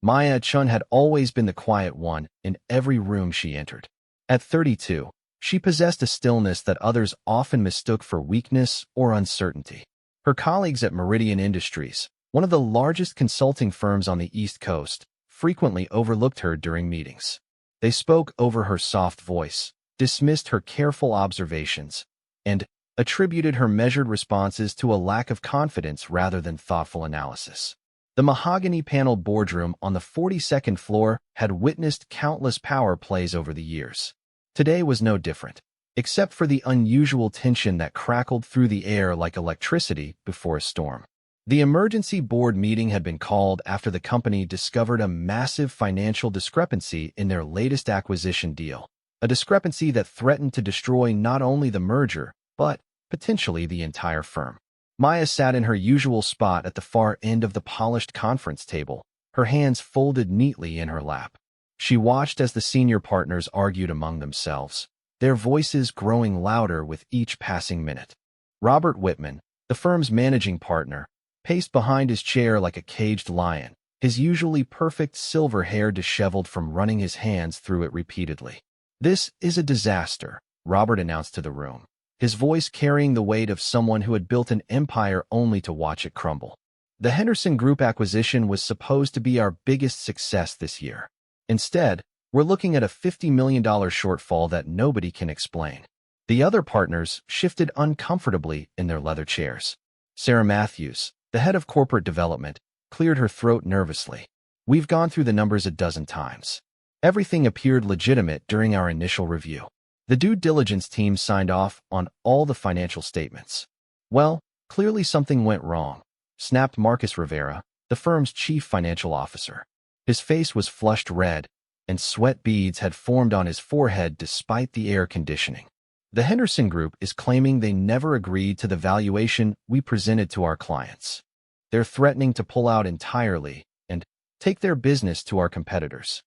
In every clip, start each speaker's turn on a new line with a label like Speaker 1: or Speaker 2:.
Speaker 1: Maya Chun had always been the quiet one in every room she entered. At 32, she possessed a stillness that others often mistook for weakness or uncertainty. Her colleagues at Meridian Industries, one of the largest consulting firms on the East Coast, frequently overlooked her during meetings. They spoke over her soft voice, dismissed her careful observations, and attributed her measured responses to a lack of confidence rather than thoughtful analysis. The mahogany-paneled boardroom on the 42nd floor had witnessed countless power plays over the years. Today was no different, except for the unusual tension that crackled through the air like electricity before a storm. The emergency board meeting had been called after the company discovered a massive financial discrepancy in their latest acquisition deal, a discrepancy that threatened to destroy not only the merger, but potentially the entire firm. Maya sat in her usual spot at the far end of the polished conference table, her hands folded neatly in her lap. She watched as the senior partners argued among themselves, their voices growing louder with each passing minute. Robert Whitman, the firm's managing partner, paced behind his chair like a caged lion, his usually perfect silver hair disheveled from running his hands through it repeatedly. "This is a disaster," Robert announced to the room, his voice carrying the weight of someone who had built an empire only to watch it crumble. "The Henderson Group acquisition was supposed to be our biggest success this year. Instead, we're looking at a $50 million shortfall that nobody can explain." The other partners shifted uncomfortably in their leather chairs. Sarah Matthews, the head of corporate development, cleared her throat nervously. "We've gone through the numbers a dozen times. Everything appeared legitimate during our initial review. The due diligence team signed off on all the financial statements. Well, clearly something went wrong," snapped Marcus Rivera, the firm's chief financial officer. His face was flushed red, and sweat beads had formed on his forehead despite the air conditioning. "The Henderson Group is claiming they never agreed to the valuation we presented to our clients. They're threatening to pull out entirely and take their business to our competitors."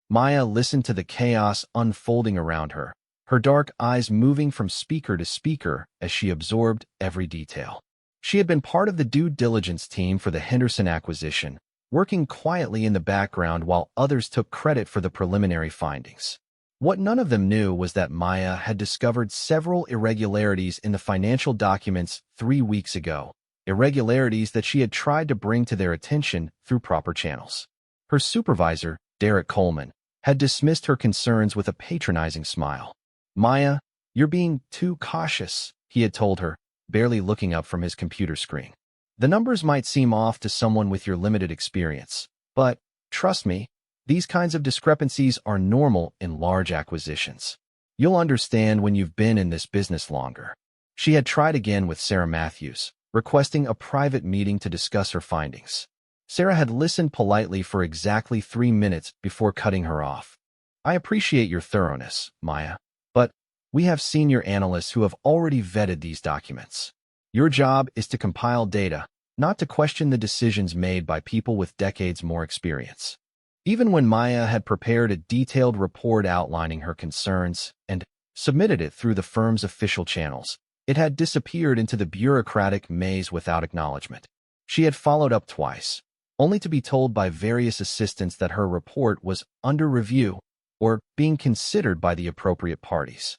Speaker 1: Maya listened to the chaos unfolding around her, her dark eyes moving from speaker to speaker as she absorbed every detail. She had been part of the due diligence team for the Henderson acquisition, working quietly in the background while others took credit for the preliminary findings. What none of them knew was that Maya had discovered several irregularities in the financial documents 3 weeks ago, irregularities that she had tried to bring to their attention through proper channels. Her supervisor, Derek Coleman, had dismissed her concerns with a patronizing smile. "Maya, you're being too cautious," he had told her, barely looking up from his computer screen. "The numbers might seem off to someone with your limited experience, but trust me, these kinds of discrepancies are normal in large acquisitions. You'll understand when you've been in this business longer." She had tried again with Sarah Matthews, requesting a private meeting to discuss her findings. Sarah had listened politely for exactly 3 minutes before cutting her off. "I appreciate your thoroughness, Maya, but we have senior analysts who have already vetted these documents. Your job is to compile data, not to question the decisions made by people with decades more experience." Even when Maya had prepared a detailed report outlining her concerns and submitted it through the firm's official channels, it had disappeared into the bureaucratic maze without acknowledgement. She had followed up twice, only to be told by various assistants that her report was under review or being considered by the appropriate parties.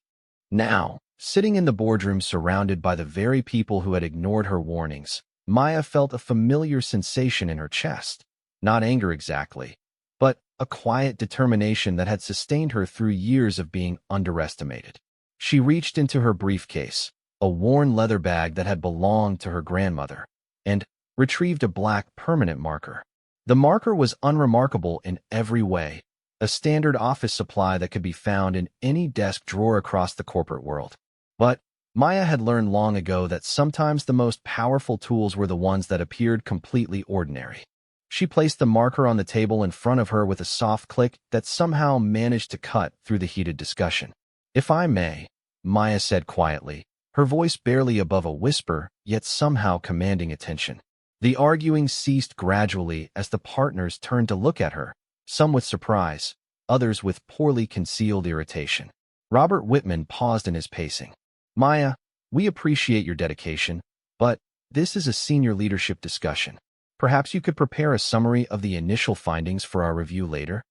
Speaker 1: Now, sitting in the boardroom surrounded by the very people who had ignored her warnings, Maya felt a familiar sensation in her chest. Not anger exactly, but a quiet determination that had sustained her through years of being underestimated. She reached into her briefcase, a worn leather bag that had belonged to her grandmother, and retrieved a black permanent marker. The marker was unremarkable in every way, a standard office supply that could be found in any desk drawer across the corporate world. But Maya had learned long ago that sometimes the most powerful tools were the ones that appeared completely ordinary. She placed the marker on the table in front of her with a soft click that somehow managed to cut through the heated discussion. "If I may," Maya said quietly, her voice barely above a whisper, yet somehow commanding attention. The arguing ceased gradually as the partners turned to look at her, some with surprise, others with poorly concealed irritation. Robert Whitman paused in his pacing. "Maya, we appreciate your dedication, but this is a senior leadership discussion. Perhaps you could prepare a summary of the initial findings for our review later?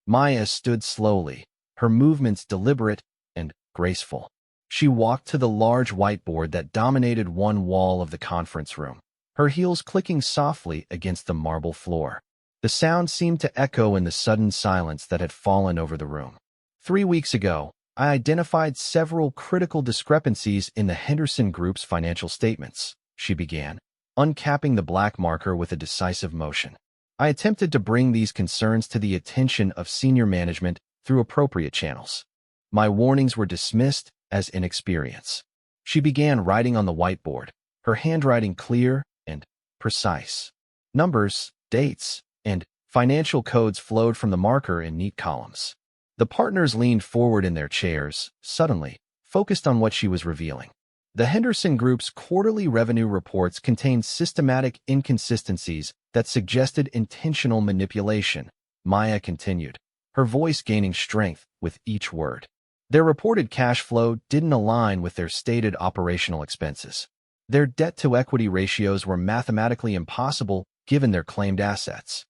Speaker 1: Maya stood slowly, her movements deliberate and graceful. She walked to the large whiteboard that dominated one wall of the conference room, her heels clicking softly against the marble floor. The sound seemed to echo in the sudden silence that had fallen over the room. 3 weeks ago, I identified several critical discrepancies in the Henderson Group's financial statements, she began, uncapping the black marker with a decisive motion. I attempted to bring these concerns to the attention of senior management through appropriate channels. My warnings were dismissed as inexperience. She began writing on the whiteboard, her handwriting clear and precise. Numbers, dates, and financial codes flowed from the marker in neat columns. The partners leaned forward in their chairs, suddenly, focused on what she was revealing. The Henderson Group's quarterly revenue reports contained systematic inconsistencies that suggested intentional manipulation, Maya continued, her voice gaining strength with each word. Their reported cash flow didn't align with their stated operational expenses. Their debt-to-equity ratios were mathematically impossible given their claimed assets.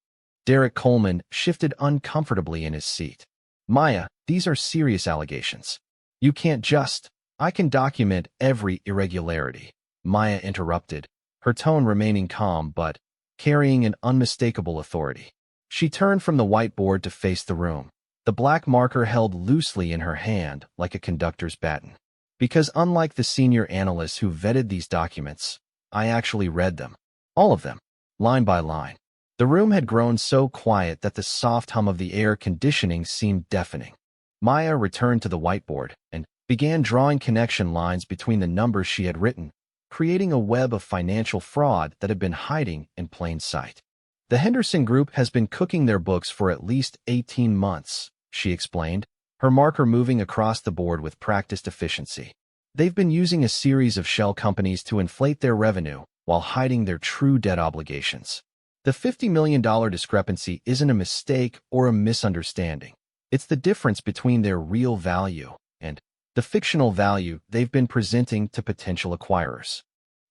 Speaker 1: Derek Coleman shifted uncomfortably in his seat. Maya, these are serious allegations. You can't just... I can document every irregularity, Maya interrupted, her tone remaining calm but carrying an unmistakable authority. She turned from the whiteboard to face the room, the black marker held loosely in her hand like a conductor's baton. Because unlike the senior analysts who vetted these documents, I actually read them. All of them, line by line. The room had grown so quiet that the soft hum of the air conditioning seemed deafening. Maya returned to the whiteboard and began drawing connection lines between the numbers she had written, creating a web of financial fraud that had been hiding in plain sight. The Henderson Group has been cooking their books for at least 18 months, she explained, her marker moving across the board with practiced efficiency. They've been using a series of shell companies to inflate their revenue while hiding their true debt obligations. The $50 million discrepancy isn't a mistake or a misunderstanding. It's the difference between their real value and the fictional value they've been presenting to potential acquirers.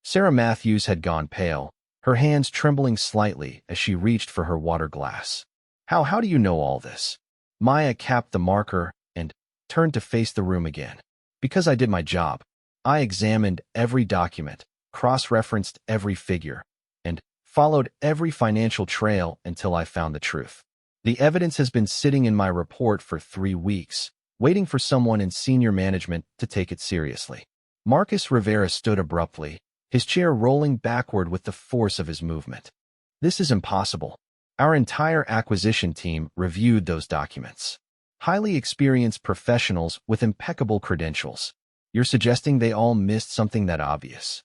Speaker 1: Sarah Matthews had gone pale, her hands trembling slightly as she reached for her water glass. How do you know all this? Maya capped the marker and turned to face the room again. Because I did my job. I examined every document, cross-referenced every figure, and followed every financial trail until I found the truth. The evidence has been sitting in my report for 3 weeks, waiting for someone in senior management to take it seriously. Marcus Rivera stood abruptly, his chair rolling backward with the force of his movement. This is impossible. Our entire acquisition team reviewed those documents. Highly experienced professionals with impeccable credentials. You're suggesting they all missed something that obvious?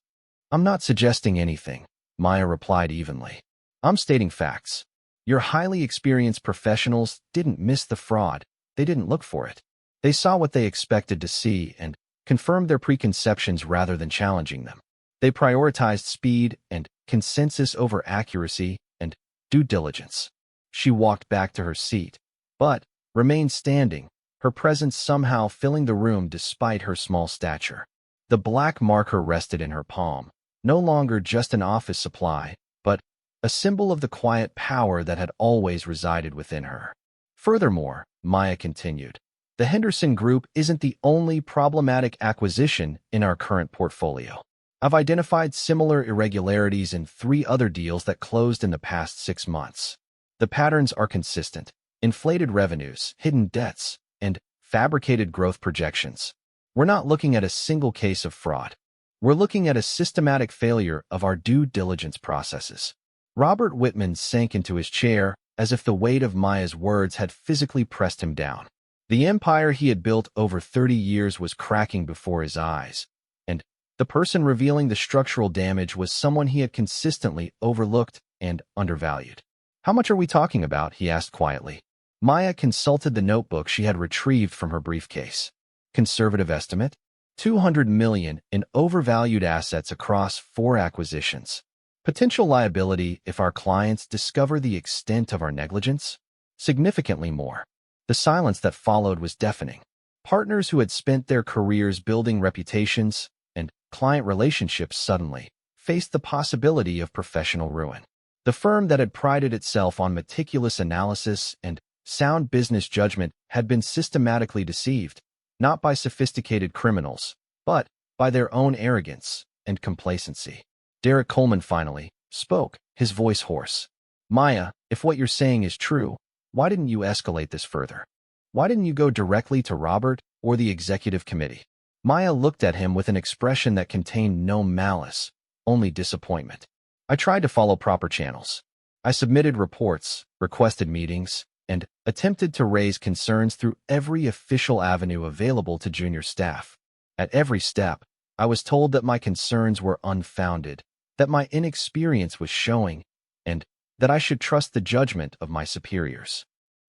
Speaker 1: I'm not suggesting anything, Maya replied evenly. I'm stating facts. Your highly experienced professionals didn't miss the fraud. They didn't look for it. They saw what they expected to see and confirmed their preconceptions rather than challenging them. They prioritized speed and consensus over accuracy and due diligence. She walked back to her seat, but remained standing, her presence somehow filling the room despite her small stature. The black marker rested in her palm, no longer just an office supply, but a symbol of the quiet power that had always resided within her. Furthermore, Maya continued, the Henderson Group isn't the only problematic acquisition in our current portfolio. I've identified similar irregularities in 3 other deals that closed in the past 6 months. The patterns are consistent: inflated revenues, hidden debts, and fabricated growth projections. We're not looking at a single case of fraud. We're looking at a systematic failure of our due diligence processes. Robert Whitman sank into his chair as if the weight of Maya's words had physically pressed him down. The empire he had built over 30 years was cracking before his eyes, and the person revealing the structural damage was someone he had consistently overlooked and undervalued. How much are we talking about? He asked quietly. Maya consulted the notebook she had retrieved from her briefcase. Conservative estimate? $200 million in overvalued assets across 4 acquisitions. Potential liability if our clients discover the extent of our negligence? Significantly more. The silence that followed was deafening. Partners who had spent their careers building reputations and client relationships suddenly faced the possibility of professional ruin. The firm that had prided itself on meticulous analysis and sound business judgment had been systematically deceived, not by sophisticated criminals, but by their own arrogance and complacency. Derek Coleman finally spoke, his voice hoarse. Maya, if what you're saying is true, why didn't you escalate this further? Why didn't you go directly to Robert or the executive committee? Maya looked at him with an expression that contained no malice, only disappointment. I tried to follow proper channels. I submitted reports, requested meetings, and attempted to raise concerns through every official avenue available to junior staff. At every step, I was told that my concerns were unfounded, that my inexperience was showing, and that I should trust the judgment of my superiors.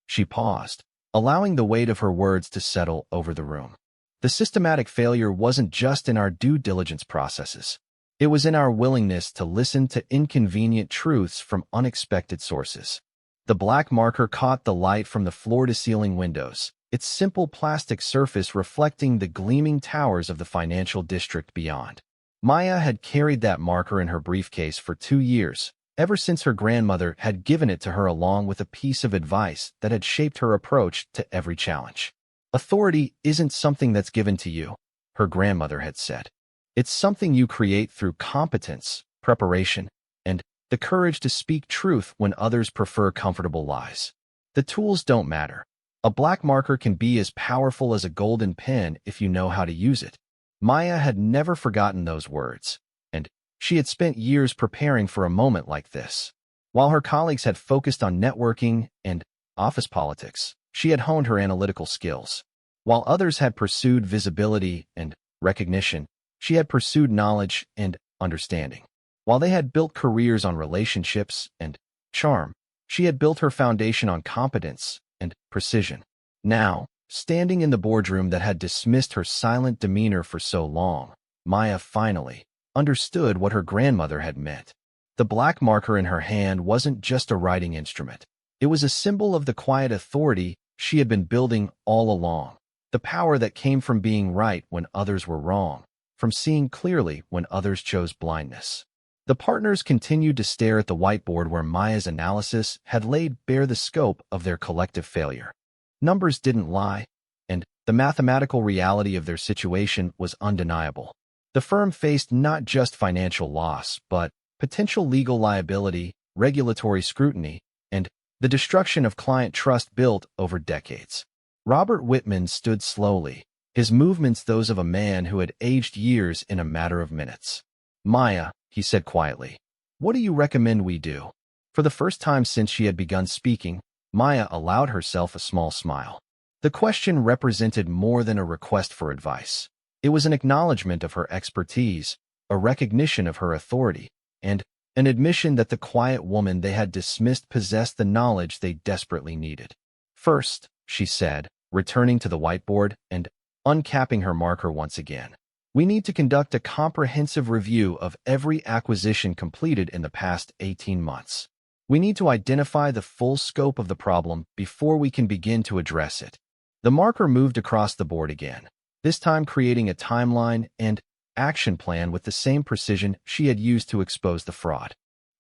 Speaker 1: She paused, allowing the weight of her words to settle over the room. The systematic failure wasn't just in our due diligence processes. It was in our willingness to listen to inconvenient truths from unexpected sources. The black marker caught the light from the floor-to-ceiling windows, its simple plastic surface reflecting the gleaming towers of the financial district beyond. Maya had carried that marker in her briefcase for 2 years, ever since her grandmother had given it to her along with a piece of advice that had shaped her approach to every challenge. Authority isn't something that's given to you, her grandmother had said. It's something you create through competence, preparation, and the courage to speak truth when others prefer comfortable lies. The tools don't matter. A black marker can be as powerful as a golden pen if you know how to use it. Maya had never forgotten those words, and she had spent years preparing for a moment like this. While her colleagues had focused on networking and office politics, she had honed her analytical skills. While others had pursued visibility and recognition, she had pursued knowledge and understanding. While they had built careers on relationships and charm, she had built her foundation on competence and precision. Now, standing in the boardroom that had dismissed her silent demeanor for so long, Maya finally understood what her grandmother had meant. The black marker in her hand wasn't just a writing instrument. It was a symbol of the quiet authority she had been building all along, the power that came from being right when others were wrong, from seeing clearly when others chose blindness. The partners continued to stare at the whiteboard where Maya's analysis had laid bare the scope of their collective failure. Numbers didn't lie, and the mathematical reality of their situation was undeniable. The firm faced not just financial loss, but potential legal liability, regulatory scrutiny, and the destruction of client trust built over decades. Robert Whitman stood slowly, his movements those of a man who had aged years in a matter of minutes. Maya, he said quietly, what do you recommend we do? For the first time since she had begun speaking, Maya allowed herself a small smile. The question represented more than a request for advice. It was an acknowledgement of her expertise, a recognition of her authority, and an admission that the quiet woman they had dismissed possessed the knowledge they desperately needed. First, she said, returning to the whiteboard and uncapping her marker once again, we need to conduct a comprehensive review of every acquisition completed in the past 18 months. We need to identify the full scope of the problem before we can begin to address it. The marker moved across the board again, this time creating a timeline and action plan with the same precision she had used to expose the fraud.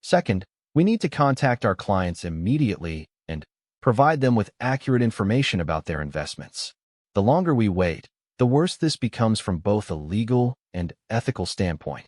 Speaker 1: Second, we need to contact our clients immediately and provide them with accurate information about their investments. The longer we wait, the worse this becomes from both a legal and ethical standpoint.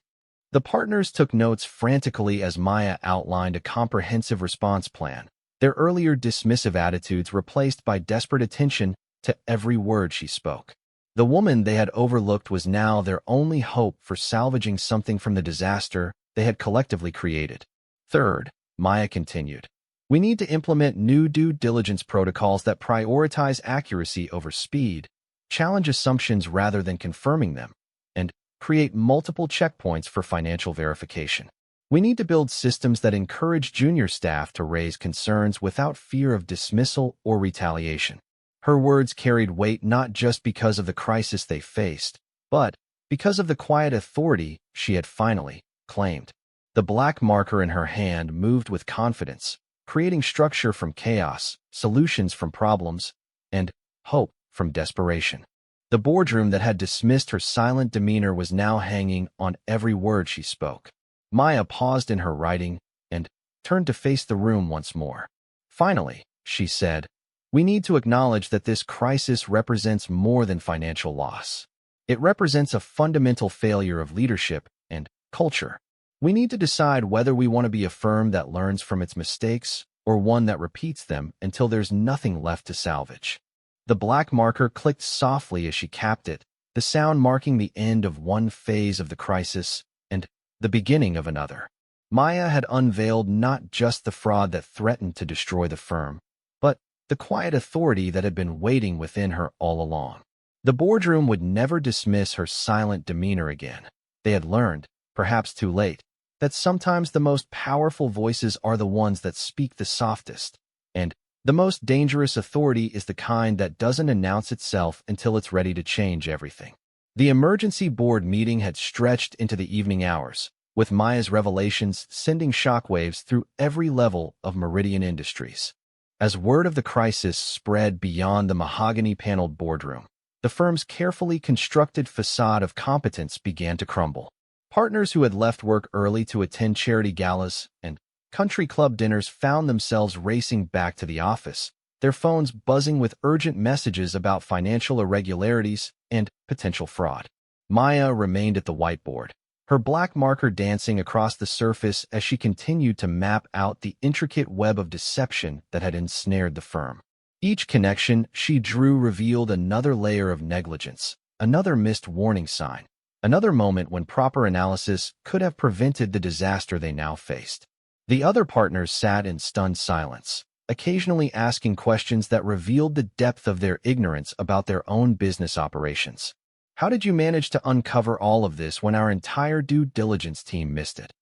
Speaker 1: The partners took notes frantically as Maya outlined a comprehensive response plan, their earlier dismissive attitudes replaced by desperate attention to every word she spoke. The woman they had overlooked was now their only hope for salvaging something from the disaster they had collectively created. Third, Maya continued, we need to implement new due diligence protocols that prioritize accuracy over speed, challenge assumptions rather than confirming them, and create multiple checkpoints for financial verification. We need to build systems that encourage junior staff to raise concerns without fear of dismissal or retaliation. Her words carried weight not just because of the crisis they faced, but because of the quiet authority she had finally claimed. The black marker in her hand moved with confidence, creating structure from chaos, solutions from problems, and hope from desperation. The boardroom that had dismissed her silent demeanor was now hanging on every word she spoke. Maya paused in her writing and turned to face the room once more. Finally, she said, "We need to acknowledge that this crisis represents more than financial loss. It represents a fundamental failure of leadership and culture. We need to decide whether we want to be a firm that learns from its mistakes or one that repeats them until there's nothing left to salvage." The black marker clicked softly as she capped it, the sound marking the end of one phase of the crisis and the beginning of another. Maya had unveiled not just the fraud that threatened to destroy the firm, but the quiet authority that had been waiting within her all along. The boardroom would never dismiss her silent demeanor again. They had learned, perhaps too late, that sometimes the most powerful voices are the ones that speak the softest, and the most dangerous authority is the kind that doesn't announce itself until it's ready to change everything. The emergency board meeting had stretched into the evening hours, with Maya's revelations sending shockwaves through every level of Meridian Industries. As word of the crisis spread beyond the mahogany-paneled boardroom, the firm's carefully constructed facade of competence began to crumble. Partners who had left work early to attend charity galas and country club dinners found themselves racing back to the office, their phones buzzing with urgent messages about financial irregularities and potential fraud. Maya remained at the whiteboard, her black marker dancing across the surface as she continued to map out the intricate web of deception that had ensnared the firm. Each connection she drew revealed another layer of negligence, another missed warning sign, another moment when proper analysis could have prevented the disaster they now faced. The other partners sat in stunned silence, occasionally asking questions that revealed the depth of their ignorance about their own business operations. "How did you manage to uncover all of this when our entire due diligence team missed it?"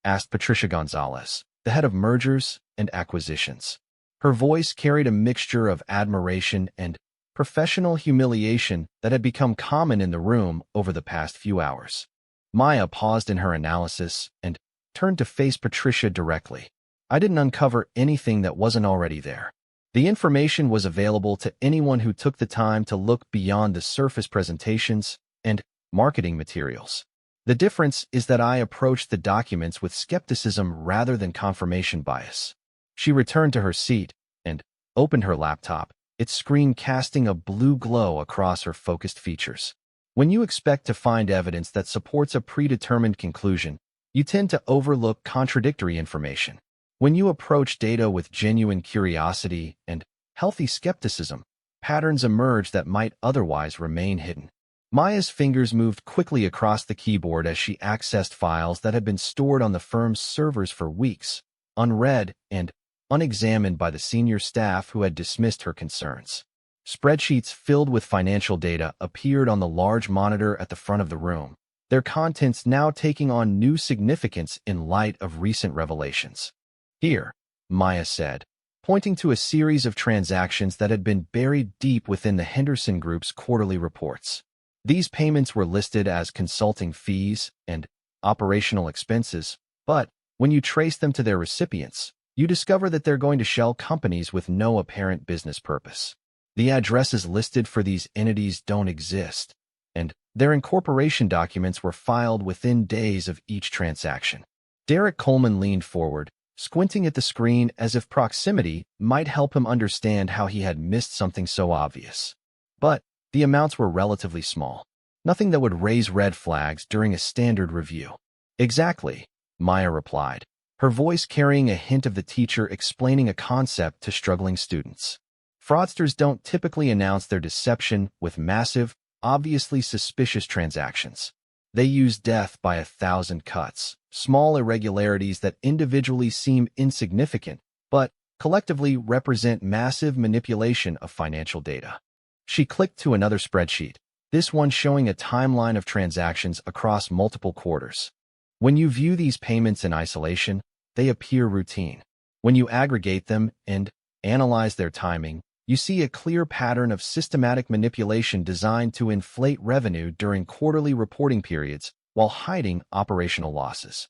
Speaker 1: asked Patricia Gonzalez, the head of mergers and acquisitions. Her voice carried a mixture of admiration and professional humiliation that had become common in the room over the past few hours. Maya paused in her analysis and turned to face Patricia directly. "I didn't uncover anything that wasn't already there. The information was available to anyone who took the time to look beyond the surface presentations and marketing materials. The difference is that I approached the documents with skepticism rather than confirmation bias." She returned to her seat and opened her laptop, its screen casting a blue glow across her focused features. When you expect to find evidence that supports a predetermined conclusion, you tend to overlook contradictory information. When you approach data with genuine curiosity and healthy skepticism, patterns emerge that might otherwise remain hidden. Maya's fingers moved quickly across the keyboard as she accessed files that had been stored on the firm's servers for weeks, unread and unexamined by the senior staff who had dismissed her concerns. Spreadsheets filled with financial data appeared on the large monitor at the front of the room, their contents now taking on new significance in light of recent revelations. "Here," Maya said, pointing to a series of transactions that had been buried deep within the Henderson Group's quarterly reports. These payments were listed as consulting fees and operational expenses, but when you trace them to their recipients, you discover that they're going to shell companies with no apparent business purpose. The addresses listed for these entities don't exist, and their incorporation documents were filed within days of each transaction. Derek Coleman leaned forward, squinting at the screen as if proximity might help him understand how he had missed something so obvious. But the amounts were relatively small, nothing that would raise red flags during a standard review. "Exactly," Maya replied, her voice carrying a hint of the teacher explaining a concept to struggling students. "Fraudsters don't typically announce their deception with massive, obviously suspicious transactions. They use death by 1,000 cuts, small irregularities that individually seem insignificant, but collectively represent massive manipulation of financial data." She clicked to another spreadsheet, this one showing a timeline of transactions across multiple quarters. When you view these payments in isolation, they appear routine. When you aggregate them and analyze their timing, you see a clear pattern of systematic manipulation designed to inflate revenue during quarterly reporting periods while hiding operational losses.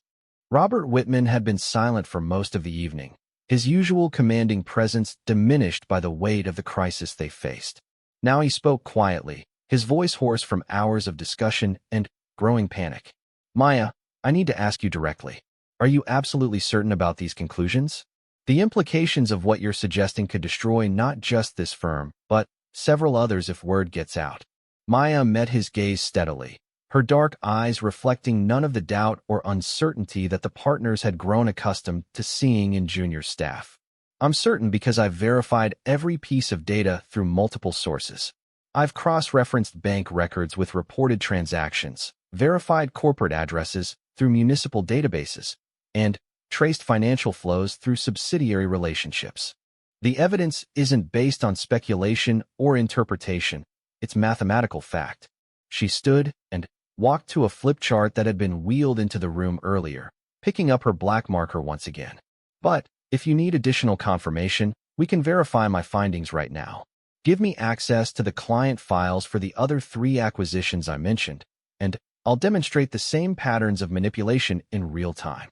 Speaker 1: Robert Whitman had been silent for most of the evening, his usual commanding presence diminished by the weight of the crisis they faced. Now he spoke quietly, his voice hoarse from hours of discussion and growing panic. "Maya, I need to ask you directly. Are you absolutely certain about these conclusions? The implications of what you're suggesting could destroy not just this firm, but several others if word gets out. Maya met his gaze steadily, her dark eyes reflecting none of the doubt or uncertainty that the partners had grown accustomed to seeing in junior staff. I'm certain because I've verified every piece of data through multiple sources. I've cross-referenced bank records with reported transactions, verified corporate addresses through municipal databases, and traced financial flows through subsidiary relationships. The evidence isn't based on speculation or interpretation, it's mathematical fact. She stood and walked to a flip chart that had been wheeled into the room earlier, picking up her black marker once again. But if you need additional confirmation, we can verify my findings right now. Give me access to the client files for the other 3 acquisitions I mentioned, and I'll demonstrate the same patterns of manipulation in real time.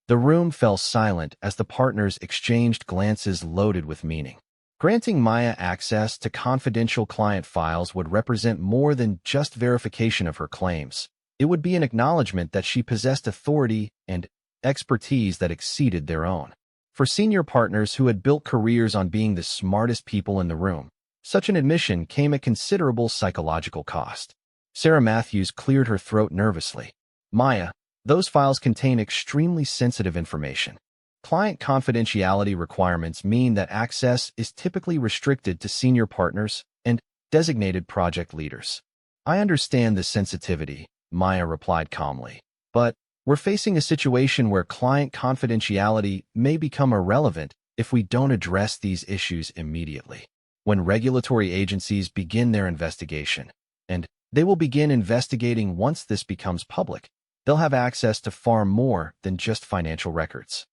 Speaker 1: The room fell silent as the partners exchanged glances loaded with meaning. Granting Maya access to confidential client files would represent more than just verification of her claims. It would be an acknowledgement that she possessed authority and expertise that exceeded their own. For senior partners who had built careers on being the smartest people in the room, such an admission came at considerable psychological cost. Sarah Matthews cleared her throat nervously. Maya, those files contain extremely sensitive information. Client confidentiality requirements mean that access is typically restricted to senior partners and designated project leaders. I understand the sensitivity, Maya replied calmly, but we're facing a situation where client confidentiality may become irrelevant if we don't address these issues immediately. When regulatory agencies begin their investigation, and they will begin investigating once this becomes public, they'll have access to far more than just financial records.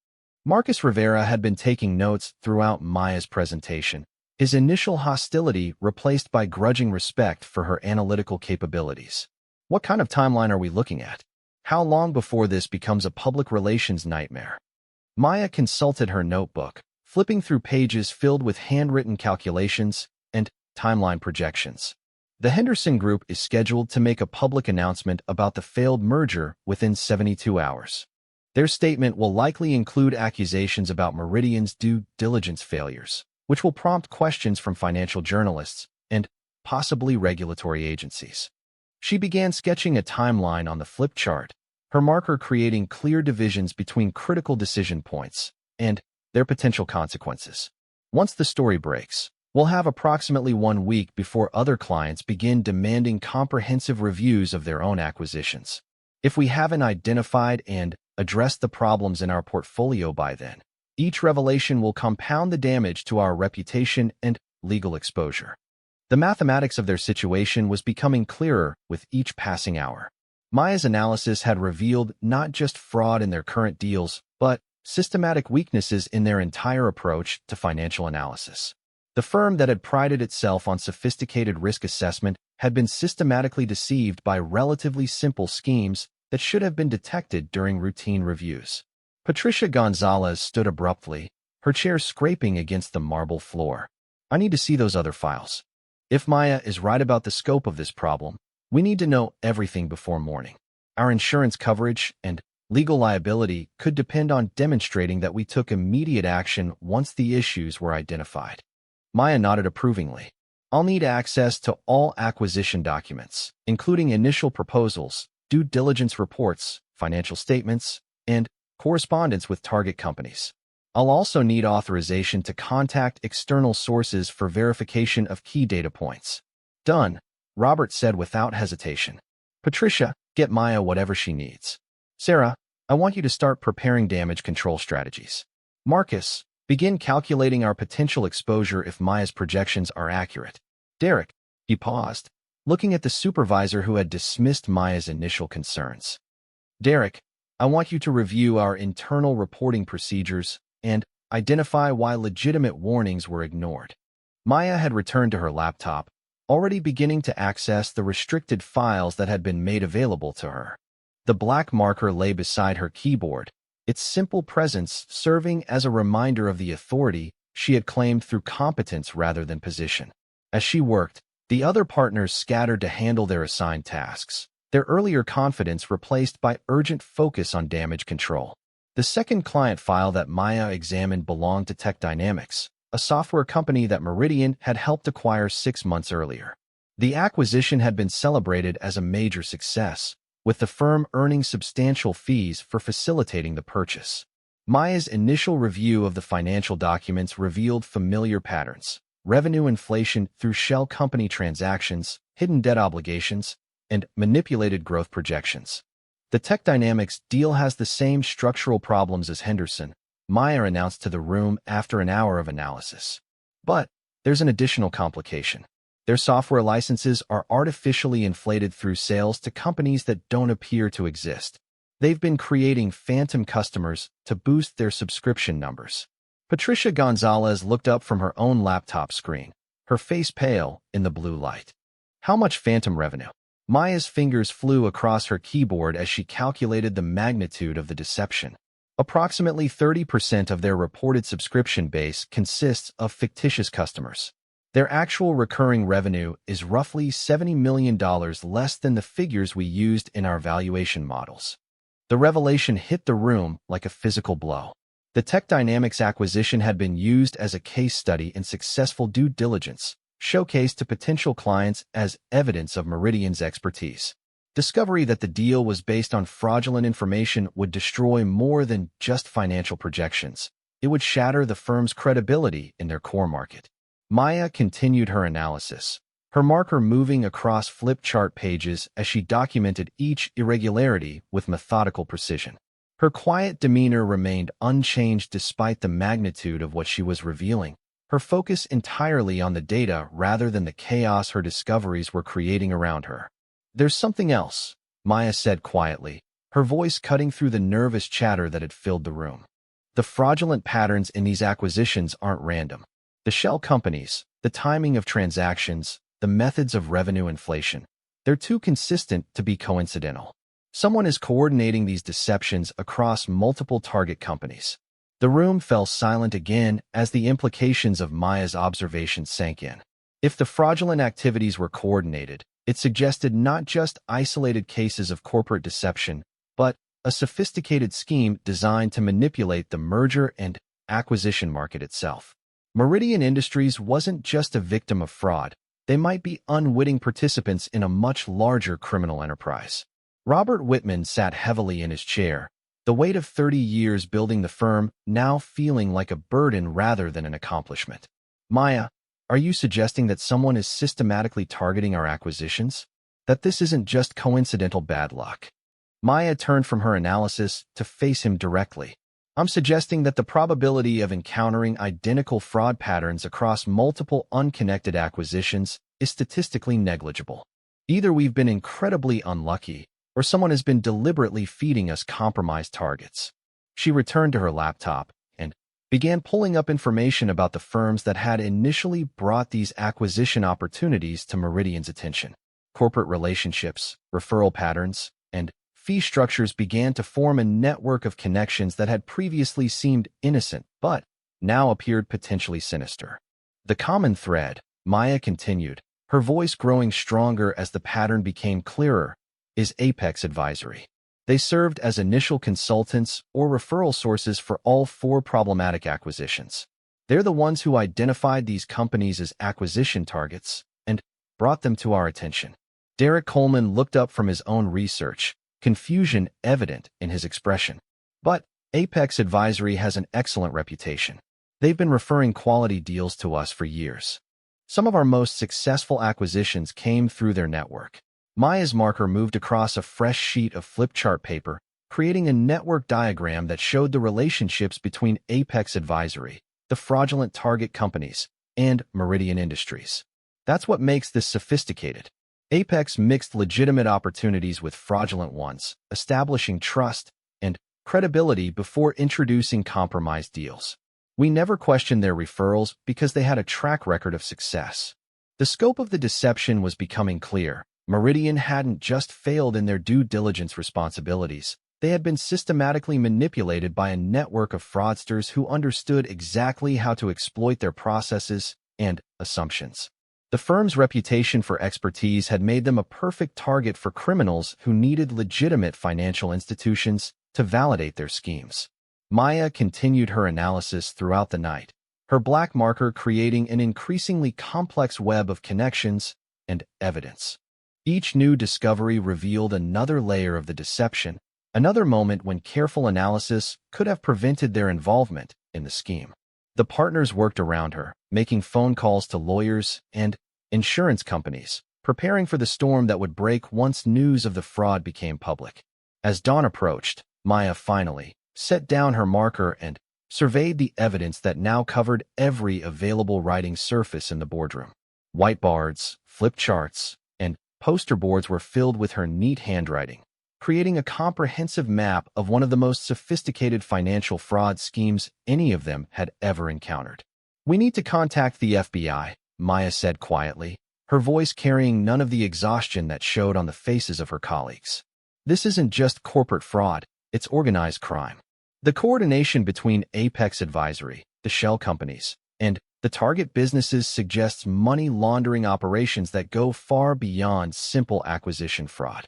Speaker 1: Marcus Rivera had been taking notes throughout Maya's presentation, his initial hostility replaced by grudging respect for her analytical capabilities. What kind of timeline are we looking at? How long before this becomes a public relations nightmare? Maya consulted her notebook, flipping through pages filled with handwritten calculations and timeline projections. The Henderson Group is scheduled to make a public announcement about the failed merger within 72 hours. Their statement will likely include accusations about Meridian's due diligence failures, which will prompt questions from financial journalists and possibly regulatory agencies. She began sketching a timeline on the flip chart, her marker creating clear divisions between critical decision points and their potential consequences. Once the story breaks, we'll have approximately 1 week before other clients begin demanding comprehensive reviews of their own acquisitions. If we haven't identified and addressed the problems in our portfolio by then, each revelation will compound the damage to our reputation and legal exposure. The mathematics of their situation was becoming clearer with each passing hour. Maya's analysis had revealed not just fraud in their current deals, but systematic weaknesses in their entire approach to financial analysis. The firm that had prided itself on sophisticated risk assessment had been systematically deceived by relatively simple schemes that should have been detected during routine reviews. Patricia Gonzalez stood abruptly, her chair scraping against the marble floor. I need to see those other files. If Maya is right about the scope of this problem, we need to know everything before morning. Our insurance coverage and legal liability could depend on demonstrating that we took immediate action once the issues were identified. Maya nodded approvingly. I'll need access to all acquisition documents, including initial proposals, due diligence reports, financial statements, and correspondence with target companies. I'll also need authorization to contact external sources for verification of key data points. Done, Robert said without hesitation. Patricia, get Maya whatever she needs. Sarah, I want you to start preparing damage control strategies. Marcus, begin calculating our potential exposure if Maya's projections are accurate. Derek, he paused, looking at the supervisor who had dismissed Maya's initial concerns. Derek, I want you to review our internal reporting procedures and identify why legitimate warnings were ignored. Maya had returned to her laptop, already beginning to access the restricted files that had been made available to her. The black marker lay beside her keyboard, its simple presence serving as a reminder of the authority she had claimed through competence rather than position. As she worked, the other partners scattered to handle their assigned tasks, their earlier confidence replaced by urgent focus on damage control. The second client file that Maya examined belonged to Tech Dynamics, a software company that Meridian had helped acquire 6 months earlier. The acquisition had been celebrated as a major success, with the firm earning substantial fees for facilitating the purchase. Maya's initial review of the financial documents revealed familiar patterns: revenue inflation through shell company transactions, hidden debt obligations, and manipulated growth projections. The Tech Dynamics deal has the same structural problems as Henderson, Maya announced to the room after an hour of analysis. But there's an additional complication. Their software licenses are artificially inflated through sales to companies that don't appear to exist. They've been creating phantom customers to boost their subscription numbers. Patricia Gonzalez looked up from her own laptop screen, her face pale in the blue light. How much phantom revenue? Maya's fingers flew across her keyboard as she calculated the magnitude of the deception. Approximately 30% of their reported subscription base consists of fictitious customers. Their actual recurring revenue is roughly $70 million less than the figures we used in our valuation models. The revelation hit the room like a physical blow. The Tech Dynamics acquisition had been used as a case study in successful due diligence, showcased to potential clients as evidence of Meridian's expertise. Discovery that the deal was based on fraudulent information would destroy more than just financial projections. It would shatter the firm's credibility in their core market. Maya continued her analysis, her marker moving across flip chart pages as she documented each irregularity with methodical precision. Her quiet demeanor remained unchanged despite the magnitude of what she was revealing, her focus entirely on the data rather than the chaos her discoveries were creating around her. "There's something else," Maya said quietly, her voice cutting through the nervous chatter that had filled the room. "The fraudulent patterns in these acquisitions aren't random. The shell companies, the timing of transactions, the methods of revenue inflation, they're too consistent to be coincidental. Someone is coordinating these deceptions across multiple target companies." The room fell silent again as the implications of Maya's observations sank in. If the fraudulent activities were coordinated, it suggested not just isolated cases of corporate deception, but a sophisticated scheme designed to manipulate the merger and acquisition market itself. Meridian Industries wasn't just a victim of fraud. They might be unwitting participants in a much larger criminal enterprise. Robert Whitman sat heavily in his chair, the weight of 30 years building the firm now feeling like a burden rather than an accomplishment. "Maya, are you suggesting that someone is systematically targeting our acquisitions? That this isn't just coincidental bad luck?" Maya turned from her analysis to face him directly. "I'm suggesting that the probability of encountering identical fraud patterns across multiple unconnected acquisitions is statistically negligible. Either we've been incredibly unlucky, or someone has been deliberately feeding us compromised targets." She returned to her laptop and began pulling up information about the firms that had initially brought these acquisition opportunities to Meridian's attention. Corporate relationships, referral patterns, and fee structures began to form a network of connections that had previously seemed innocent but now appeared potentially sinister. "The common thread," Maya continued, her voice growing stronger as the pattern became clearer, "is Apex Advisory. They served as initial consultants or referral sources for all 4 problematic acquisitions. They're the ones who identified these companies as acquisition targets and brought them to our attention." Derek Coleman looked up from his own research, confusion evident in his expression. "But Apex Advisory has an excellent reputation. They've been referring quality deals to us for years. Some of our most successful acquisitions came through their network." Maya's marker moved across a fresh sheet of flip chart paper, creating a network diagram that showed the relationships between Apex Advisory, the fraudulent target companies, and Meridian Industries. That's what makes this sophisticated. Apex mixed legitimate opportunities with fraudulent ones, establishing trust and credibility before introducing compromised deals. We never questioned their referrals because they had a track record of success. The scope of the deception was becoming clear. Meridian hadn't just failed in their due diligence responsibilities. They had been systematically manipulated by a network of fraudsters who understood exactly how to exploit their processes and assumptions. The firm's reputation for expertise had made them a perfect target for criminals who needed legitimate financial institutions to validate their schemes. Maya continued her analysis throughout the night, her black marker creating an increasingly complex web of connections and evidence. Each new discovery revealed another layer of the deception, another moment when careful analysis could have prevented their involvement in the scheme. The partners worked around her, making phone calls to lawyers and insurance companies, preparing for the storm that would break once news of the fraud became public. As dawn approached, Maya finally set down her marker and surveyed the evidence that now covered every available writing surface in the boardroom. Whiteboards, flip charts, and poster boards were filled with her neat handwriting, creating a comprehensive map of one of the most sophisticated financial fraud schemes any of them had ever encountered. "We need to contact the FBI," Maya said quietly, her voice carrying none of the exhaustion that showed on the faces of her colleagues. "This isn't just corporate fraud, it's organized crime. The coordination between Apex Advisory, the shell companies, and the target businesses suggests money laundering operations that go far beyond simple acquisition fraud."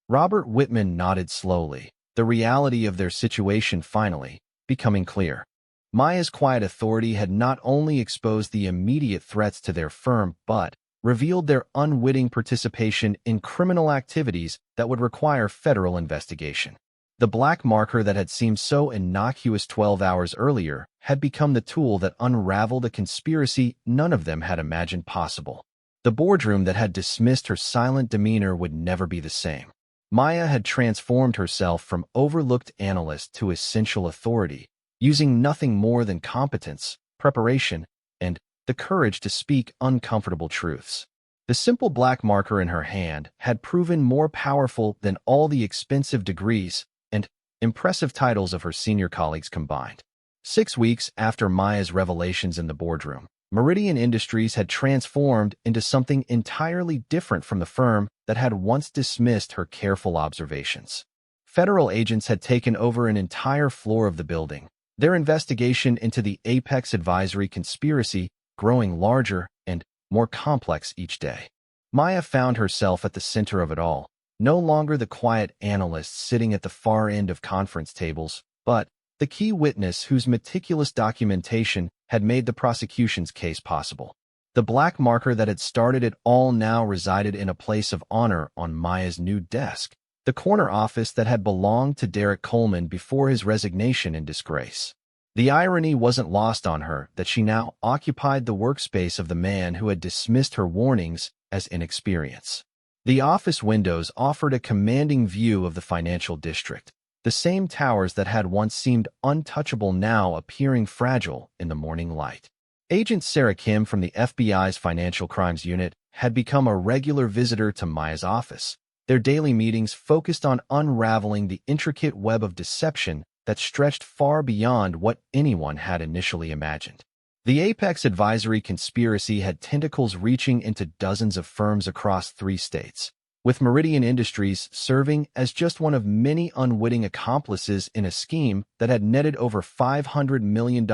Speaker 1: Robert Whitman nodded slowly, the reality of their situation finally becoming clear. Maya's quiet authority had not only exposed the immediate threats to their firm, but revealed their unwitting participation in criminal activities that would require federal investigation. The black marker that had seemed so innocuous 12 hours earlier had become the tool that unraveled a conspiracy none of them had imagined possible. The boardroom that had dismissed her silent demeanor would never be the same. Maya had transformed herself from overlooked analyst to essential authority, using nothing more than competence, preparation, and the courage to speak uncomfortable truths. The simple black marker in her hand had proven more powerful than all the expensive degrees and impressive titles of her senior colleagues combined. 6 weeks after Maya's revelations in the boardroom, Meridian Industries had transformed into something entirely different from the firm that had once dismissed her careful observations. Federal agents had taken over an entire floor of the building, their investigation into the Apex Advisory conspiracy growing larger and more complex each day. Maya found herself at the center of it all, no longer the quiet analyst sitting at the far end of conference tables, but the key witness whose meticulous documentation had made the prosecution's case possible. The black marker that had started it all now resided in a place of honor on Maya's new desk, the corner office that had belonged to Derek Coleman before his resignation in disgrace. The irony wasn't lost on her that she now occupied the workspace of the man who had dismissed her warnings as inexperience. The office windows offered a commanding view of the financial district, the same towers that had once seemed untouchable now appearing fragile in the morning light. Agent Sarah Kim from the FBI's Financial Crimes Unit had become a regular visitor to Maya's office. Their daily meetings focused on unraveling the intricate web of deception that stretched far beyond what anyone had initially imagined. The Apex Advisory conspiracy had tentacles reaching into dozens of firms across 3 states, with Meridian Industries serving as just one of many unwitting accomplices in a scheme that had netted over $500 million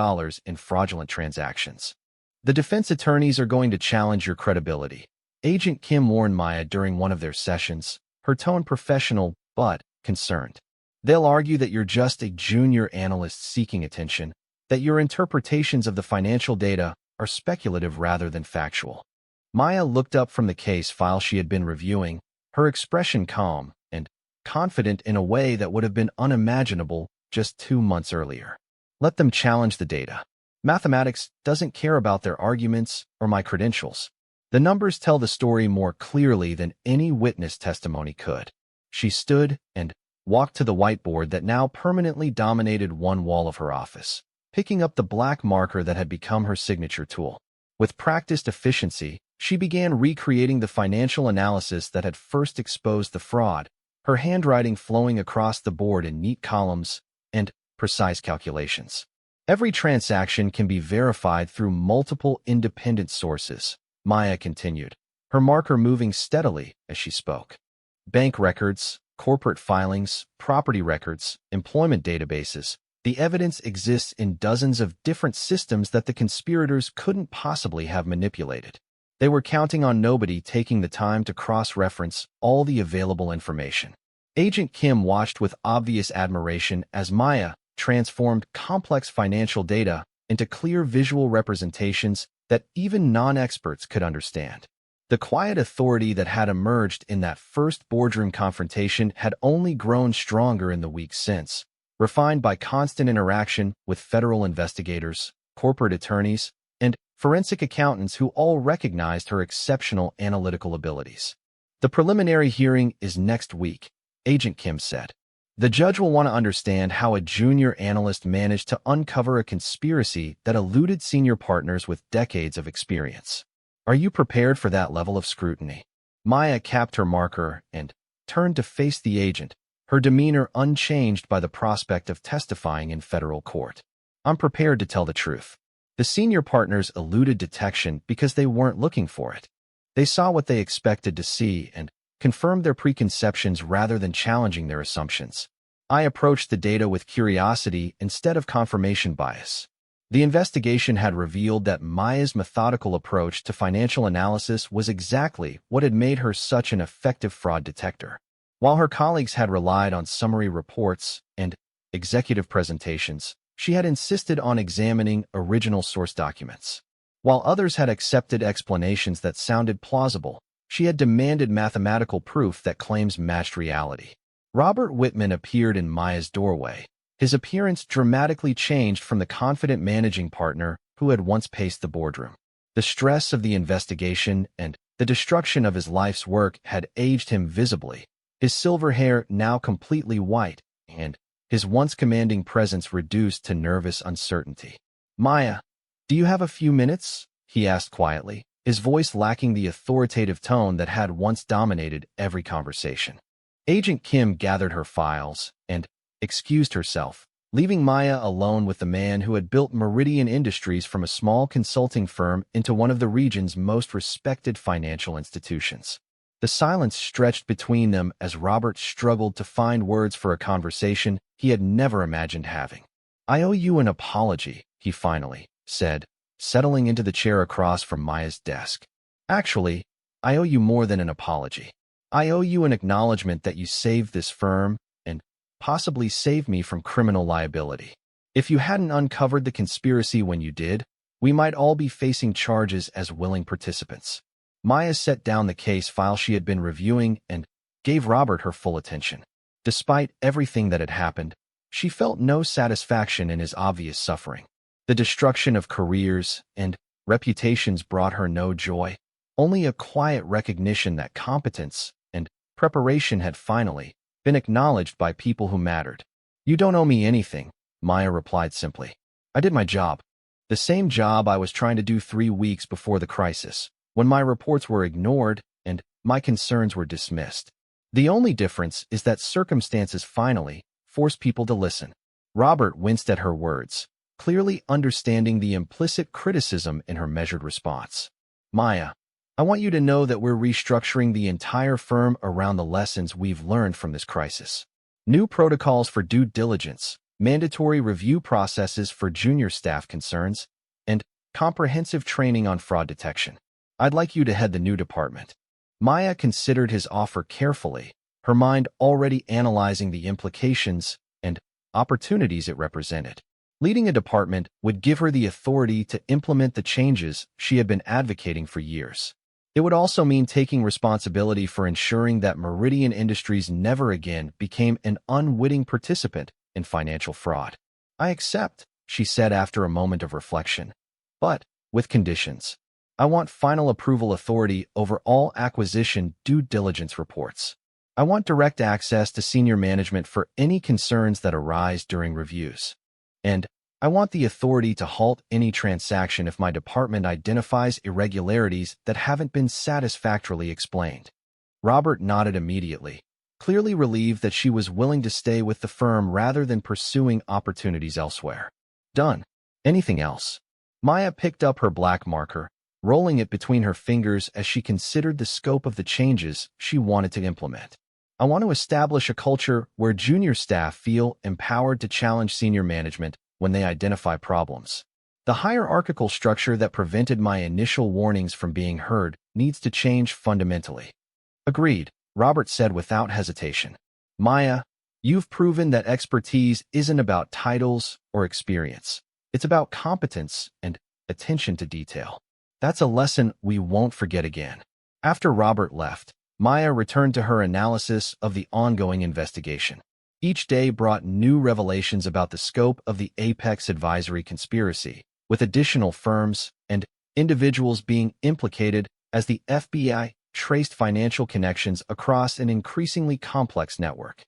Speaker 1: in fraudulent transactions. "The defense attorneys are going to challenge your credibility," Agent Kim warned Maya during one of their sessions, her tone professional but concerned. "They'll argue that you're just a junior analyst seeking attention, that your interpretations of the financial data are speculative rather than factual." Maya looked up from the case file she had been reviewing, her expression calm and confident in a way that would have been unimaginable just 2 months earlier. "Let them challenge the data. Mathematics doesn't care about their arguments or my credentials. The numbers tell the story more clearly than any witness testimony could." She stood and walked to the whiteboard that now permanently dominated one wall of her office, picking up the black marker that had become her signature tool. With practiced efficiency, she began recreating the financial analysis that had first exposed the fraud, her handwriting flowing across the board in neat columns and precise calculations. "Every transaction can be verified through multiple independent sources," Maya continued, her marker moving steadily as she spoke. "Bank records, corporate filings, property records, employment databases. The evidence exists in dozens of different systems that the conspirators couldn't possibly have manipulated. They were counting on nobody taking the time to cross-reference all the available information." Agent Kim watched with obvious admiration as Maya transformed complex financial data into clear visual representations that even non-experts could understand. The quiet authority that had emerged in that first boardroom confrontation had only grown stronger in the weeks since, refined by constant interaction with federal investigators, corporate attorneys, and forensic accountants who all recognized her exceptional analytical abilities. The preliminary hearing is next week, Agent Kim said. The judge will want to understand how a junior analyst managed to uncover a conspiracy that eluded senior partners with decades of experience. Are you prepared for that level of scrutiny? Maya capped her marker and turned to face the agent, her demeanor unchanged by the prospect of testifying in federal court. I'm prepared to tell the truth. The senior partners eluded detection because they weren't looking for it. They saw what they expected to see and confirmed their preconceptions rather than challenging their assumptions. I approached the data with curiosity instead of confirmation bias. The investigation had revealed that Maya's methodical approach to financial analysis was exactly what had made her such an effective fraud detector. While her colleagues had relied on summary reports and executive presentations, she had insisted on examining original source documents. While others had accepted explanations that sounded plausible, she had demanded mathematical proof that claims matched reality. Robert Whitman appeared in Maya's doorway. His appearance dramatically changed from the confident managing partner who had once paced the boardroom. The stress of the investigation and the destruction of his life's work had aged him visibly, his silver hair now completely white, and his once commanding presence reduced to nervous uncertainty. "Maya, do you have a few minutes?" he asked quietly, his voice lacking the authoritative tone that had once dominated every conversation. Agent Kim gathered her files and excused herself, leaving Maya alone with the man who had built Meridian Industries from a small consulting firm into one of the region's most respected financial institutions. The silence stretched between them as Robert struggled to find words for a conversation he had never imagined having. "I owe you an apology," he finally said, settling into the chair across from Maya's desk. "Actually, I owe you more than an apology. I owe you an acknowledgement that you saved this firm and possibly saved me from criminal liability. If you hadn't uncovered the conspiracy when you did, we might all be facing charges as willing participants." Maya set down the case file she had been reviewing and gave Robert her full attention. Despite everything that had happened, she felt no satisfaction in his obvious suffering. The destruction of careers and reputations brought her no joy, only a quiet recognition that competence and preparation had finally been acknowledged by people who mattered. "You don't owe me anything," Maya replied simply. "I did my job. The same job I was trying to do 3 weeks before the crisis, when my reports were ignored and my concerns were dismissed. The only difference is that circumstances finally forced people to listen." Robert winced at her words, clearly understanding the implicit criticism in her measured response. "Maya, I want you to know that we're restructuring the entire firm around the lessons we've learned from this crisis. New protocols for due diligence, mandatory review processes for junior staff concerns, and comprehensive training on fraud detection. I'd like you to head the new department." Maya considered his offer carefully, her mind already analyzing the implications and opportunities it represented. Leading a department would give her the authority to implement the changes she had been advocating for years. It would also mean taking responsibility for ensuring that Meridian Industries never again became an unwitting participant in financial fraud. "I accept," she said after a moment of reflection, "but with conditions. I want final approval authority over all acquisition due diligence reports. I want direct access to senior management for any concerns that arise during reviews. And I want the authority to halt any transaction if my department identifies irregularities that haven't been satisfactorily explained." Robert nodded immediately, clearly relieved that she was willing to stay with the firm rather than pursuing opportunities elsewhere. "Done. Anything else?" Maya picked up her black marker, rolling it between her fingers as she considered the scope of the changes she wanted to implement. "I want to establish a culture where junior staff feel empowered to challenge senior management when they identify problems. The hierarchical structure that prevented my initial warnings from being heard needs to change fundamentally." "Agreed," Robert said without hesitation. "Maya, You've proven that expertise isn't about titles or experience. It's about competence and attention to detail. That's a lesson we won't forget again. After Robert left, Maya returned to her analysis of the ongoing investigation. Each day brought new revelations about the scope of the Apex Advisory conspiracy, with additional firms and individuals being implicated as the FBI traced financial connections across an increasingly complex network.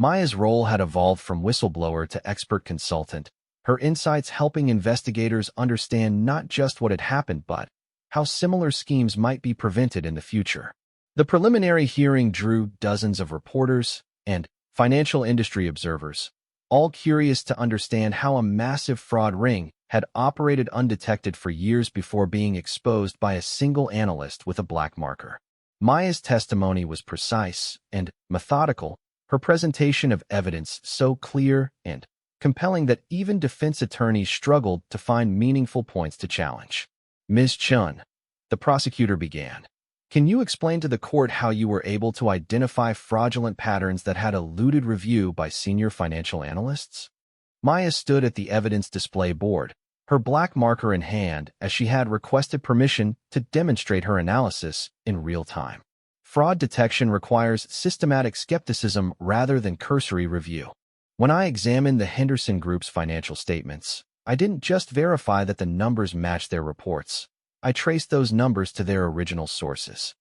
Speaker 1: Maya's role had evolved from whistleblower to expert consultant, her insights helping investigators understand not just what had happened but how similar schemes might be prevented in the future. The preliminary hearing drew dozens of reporters and financial industry observers, all curious to understand how a massive fraud ring had operated undetected for years before being exposed by a single analyst with a black marker. Maya's testimony was precise and methodical, her presentation of evidence so clear and compelling that even defense attorneys struggled to find meaningful points to challenge. Ms. Chun, the prosecutor began. Can you explain to the court how you were able to identify fraudulent patterns that had eluded review by senior financial analysts? Maya stood at the evidence display board, her black marker in hand as she had requested permission to demonstrate her analysis in real time. Fraud detection requires systematic skepticism rather than cursory review. When I examined the Henderson Group's financial statements, I didn't just verify that the numbers matched their reports. I traced those numbers to their original sources.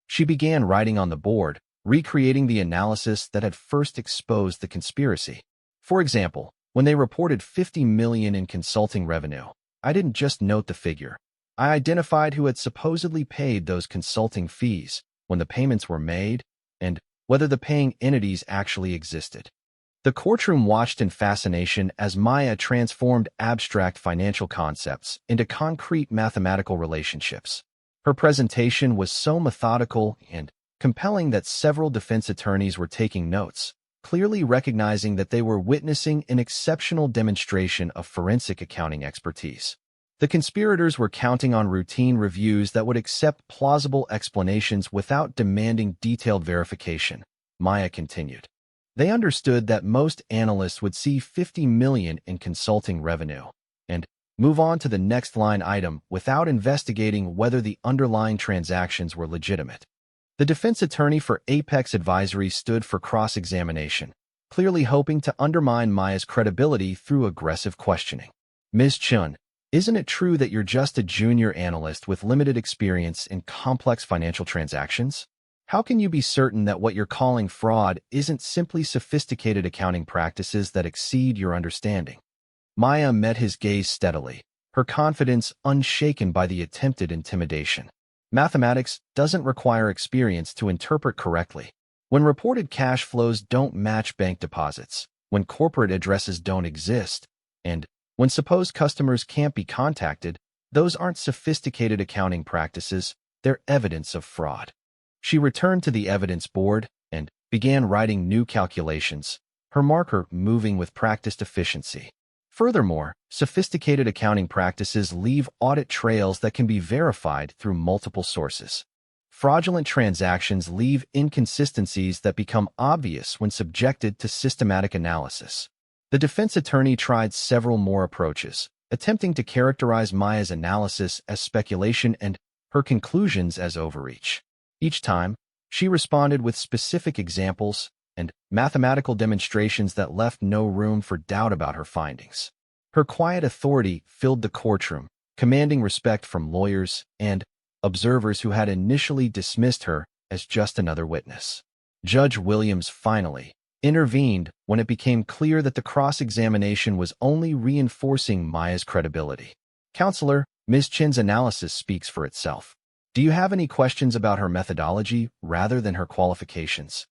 Speaker 1: She began writing on the board, recreating the analysis that had first exposed the conspiracy. For example, when they reported $50 million in consulting revenue, I didn't just note the figure. I identified who had supposedly paid those consulting fees, when the payments were made, and whether the paying entities actually existed. The courtroom watched in fascination as Maya transformed abstract financial concepts into concrete mathematical relationships. Her presentation was so methodical and compelling that several defense attorneys were taking notes, clearly recognizing that they were witnessing an exceptional demonstration of forensic accounting expertise. The conspirators were counting on routine reviews that would accept plausible explanations without demanding detailed verification, Maya continued. They understood that most analysts would see $50 million in consulting revenue and move on to the next line item without investigating whether the underlying transactions were legitimate. The defense attorney for Apex Advisory stood for cross-examination, clearly hoping to undermine Maya's credibility through aggressive questioning. Ms. Chun, isn't it true that you're just a junior analyst with limited experience in complex financial transactions? How can you be certain that what you're calling fraud isn't simply sophisticated accounting practices that exceed your understanding? Maya met his gaze steadily, her confidence unshaken by the attempted intimidation. Mathematics doesn't require experience to interpret correctly. When reported cash flows don't match bank deposits, when corporate addresses don't exist, and when supposed customers can't be contacted, those aren't sophisticated accounting practices, they're evidence of fraud. She returned to the evidence board and began writing new calculations, her marker moving with practiced efficiency. Furthermore, sophisticated accounting practices leave audit trails that can be verified through multiple sources. Fraudulent transactions leave inconsistencies that become obvious when subjected to systematic analysis. The defense attorney tried several more approaches, attempting to characterize Maya's analysis as speculation and her conclusions as overreach. Each time, she responded with specific examples and mathematical demonstrations that left no room for doubt about her findings. Her quiet authority filled the courtroom, commanding respect from lawyers and observers who had initially dismissed her as just another witness. Judge Williams finally intervened when it became clear that the cross-examination was only reinforcing Maya's credibility. Counselor, Ms. Chin's analysis speaks for itself. Do you have any questions about her methodology rather than her qualifications?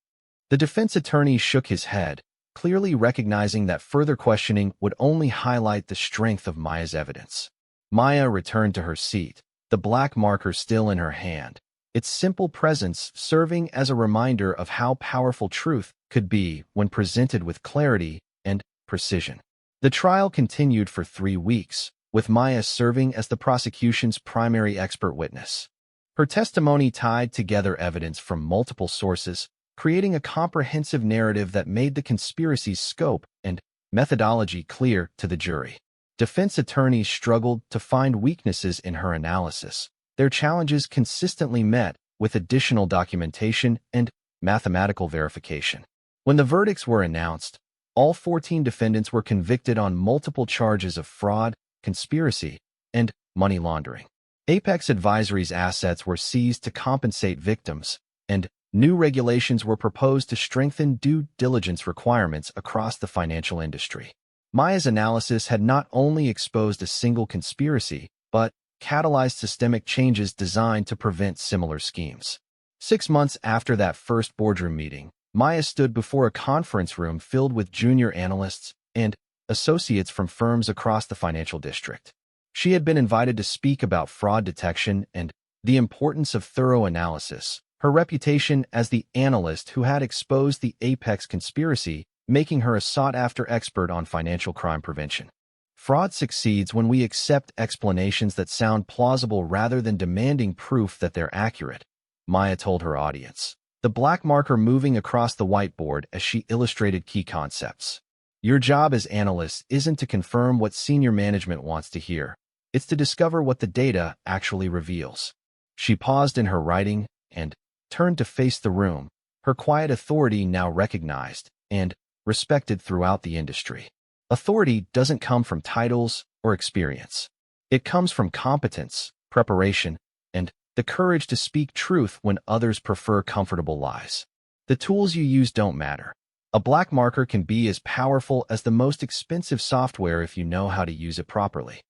Speaker 1: The defense attorney shook his head, clearly recognizing that further questioning would only highlight the strength of Maya's evidence. Maya returned to her seat, the black marker still in her hand, its simple presence serving as a reminder of how powerful truth could be when presented with clarity and precision. The trial continued for 3 weeks, with Maya serving as the prosecution's primary expert witness. Her testimony tied together evidence from multiple sources, creating a comprehensive narrative that made the conspiracy's scope and methodology clear to the jury. Defense attorneys struggled to find weaknesses in her analysis. Their challenges consistently met with additional documentation and mathematical verification. When the verdicts were announced, all 14 defendants were convicted on multiple charges of fraud, conspiracy, and money laundering. Apex Advisory's assets were seized to compensate victims, and new regulations were proposed to strengthen due diligence requirements across the financial industry. Maya's analysis had not only exposed a single conspiracy, but catalyzed systemic changes designed to prevent similar schemes. 6 months after that first boardroom meeting, Maya stood before a conference room filled with junior analysts and associates from firms across the financial district. She had been invited to speak about fraud detection and the importance of thorough analysis, her reputation as the analyst who had exposed the Apex conspiracy, making her a sought-after expert on financial crime prevention. Fraud succeeds when we accept explanations that sound plausible rather than demanding proof that they're accurate, Maya told her audience, the black marker moving across the whiteboard as she illustrated key concepts. Your job as analysts isn't to confirm what senior management wants to hear. It's to discover what the data actually reveals. She paused in her writing and turned to face the room, her quiet authority now recognized and respected throughout the industry. Authority doesn't come from titles or experience. It comes from competence, preparation, and the courage to speak truth when others prefer comfortable lies. The tools you use don't matter. A black marker can be as powerful as the most expensive software if you know how to use it properly.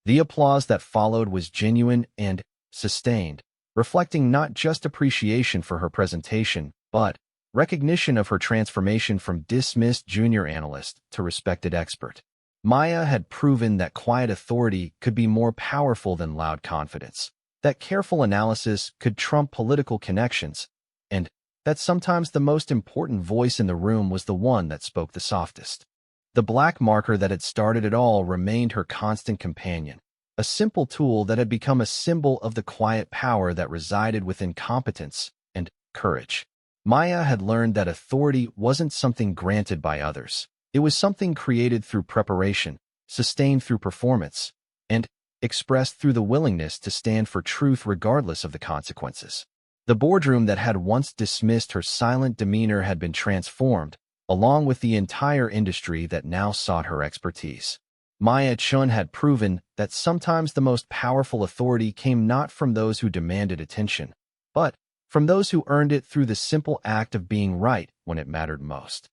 Speaker 1: The applause that followed was genuine and sustained, reflecting not just appreciation for her presentation, but recognition of her transformation from dismissed junior analyst to respected expert. Maya had proven that quiet authority could be more powerful than loud confidence, that careful analysis could trump political connections, and that sometimes the most important voice in the room was the one that spoke the softest. The black marker that had started it all remained her constant companion, a simple tool that had become a symbol of the quiet power that resided within competence and courage. Maya had learned that authority wasn't something granted by others. It was something created through preparation, sustained through performance, and expressed through the willingness to stand for truth regardless of the consequences. The boardroom that had once dismissed her silent demeanor had been transformed, along with the entire industry that now sought her expertise. Maya Chun had proven that sometimes the most powerful authority came not from those who demanded attention, but from those who earned it through the simple act of being right when it mattered most.